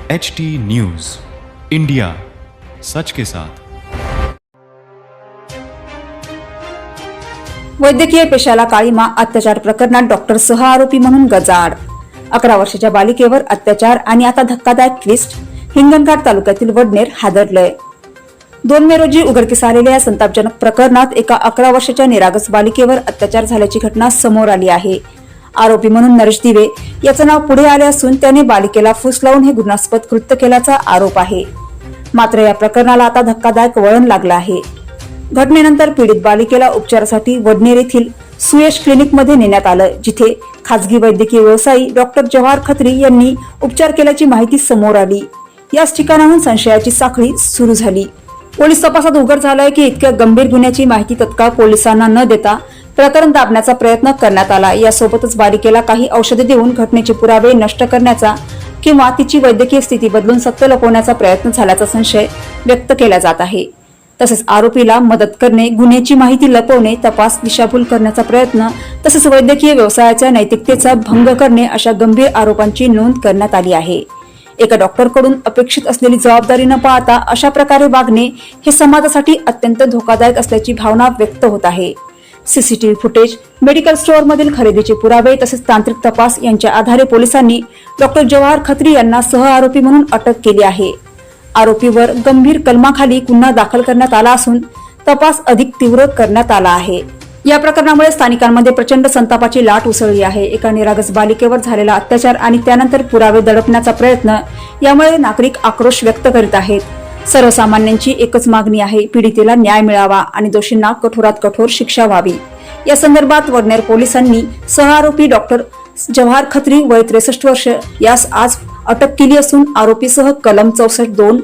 HT news, India सच के साथ। वैद्यकीय पेशाला काळीमा, अत्याचार प्रकरणात डॉक्टर सह आरोपी म्हणून गजाआड। 11 वर्षाच्या बालिकेवर अत्याचार आणि आता धक्कादायक ट्विस्ट। हिंगणघाट तालुक्यातील वडनेर हादरलंय। 2 मे रोजी उघडकीस आलेल्या या संतापजनक प्रकरणात एका 11 वर्षाच्या निरागस बालिकेवर अत्याचार झाल्याची घटना समोर आली आहे। आरोपी म्हणून नरेश दिवे याचं नाव पुढे आले असून त्याने बालिकेला फूस लावून हे गुन्हास्पद कृत्य केल्याचा आरोप आहे। मात्र या प्रकरणाला आता धक्कादायक वळण लागलं आहे। घटनेनंतर पीडित बालिकेला उपचारासाठी वडनेर येथील सुयश क्लिनिकमध्ये नेण्यात आलं, जिथे खासगी वैद्यकीय व्यवसायी डॉक्टर जवाहर खत्री यांनी उपचार केल्याची माहिती समोर आली। याच ठिकाणाहून संशयाची साखळी सुरू झाली। पोलीस तपासात उघड झालंय की इतक्या गंभीर गुन्ह्याची माहिती तत्काळ पोलिसांना न देता प्रकरण दाबण्याचा प्रयत्न करण्यात आला। यासोबतच बालिकेला काही औषधे देऊन घटनेचे पुरावे नष्ट करण्याचा किंवा तिची वैद्यकीय स्थिती बदलून सत्य लपवण्याचा प्रयत्न झाल्याचा संशय व्यक्त केला जात आहे। तसेच आरोपीला मदत करणे, गुन्ह्याची माहिती लपवणे, तपास दिशाभूल करण्याचा प्रयत्न तसेच वैद्यकीय व्यवसायाच्या नैतिकतेचा भंग करणे अशा गंभीर आरोपांची नोंद करण्यात आली आहे। एका डॉक्टरकडून अपेक्षित असलेली जबाबदारी न पाळता अशा प्रकारे वागणे हे समाजासाठी अत्यंत धोकादायक असल्याची भावना व्यक्त होत आहे। सीसीटीव्ही फुटेज, मेडिकल स्टोअरमधील खरेदीचे पुरावे तसेच तांत्रिक तपास यांच्या आधारे पोलिसांनी डॉक्टर जवाहर खत्री यांना सह आरोपी म्हणून अटक केली आहे। आरोपीवर गंभीर कलमाखाली गुन्हा दाखल करण्यात आला असून तपास अधिक तीव्र करण्यात आला आहे। या प्रकरणामुळे स्थानिकांमध्ये प्रचंड संतापाची लाट उसळली आहे। एका निरागस बालिकेवर झालेला अत्याचार आणि त्यानंतर पुरावे दडपण्याचा प्रयत्न यामुळे नागरिक आक्रोश व्यक्त करीत आहेत। सर्वसामान्यांची एकच मागणी आहे, पीडितेला न्याय मिळावा आणि दोषींना कठोरात कठोर शिक्षा व्हावी। या संदर्भात वडनेर पोलिसांनी सह आरोपी डॉक्टर जवाहर खत्री वय 63 वर्ष यास आज अटक केली असून आरोपीसह कलम 64(2),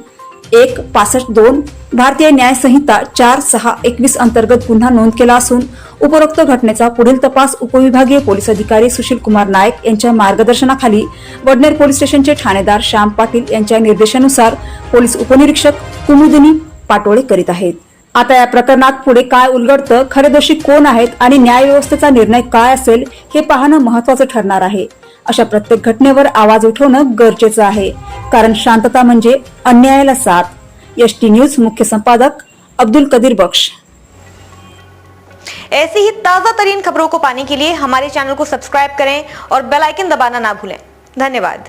1, 65(2), भारतीय न्याय संहिता 4(6)(21) अंतर्गत गुन्हा नोंद केला असून उपरोक्त घटनेचा पुढील तपास उपविभागीय पोलीस अधिकारी सुशील कुमार नायक यांच्या मार्गदर्शनाखाली वडनेर पोलीस स्टेशनचे ठाणेदार श्याम पाटील यांच्या निर्देशानुसार पोलीस उपनिरीक्षक कुमुदिनी पाटोळे करीत आहेत। आता या प्रकरणात पुढे काय उलगडतं, खरे दोषी कोण आहेत आणि न्यायव्यवस्थेचा निर्णय काय असेल हे पाहणं महत्त्वाचं ठरणार आहे। अशा प्रत्येक घटनेवर आवाज उठवणं गरजेचं आहे, कारण शांतता म्हणजे अन्यायाला साथ। एचटी न्यूज मुख्य संपादक अब्दुल कदीर बख्श। ऐसी ही ताजा तरीन खबरों को पाने के लिए हमारे चैनल को सब्सक्राइब करें और बेल आइकन दबाना ना भूलें। धन्यवाद।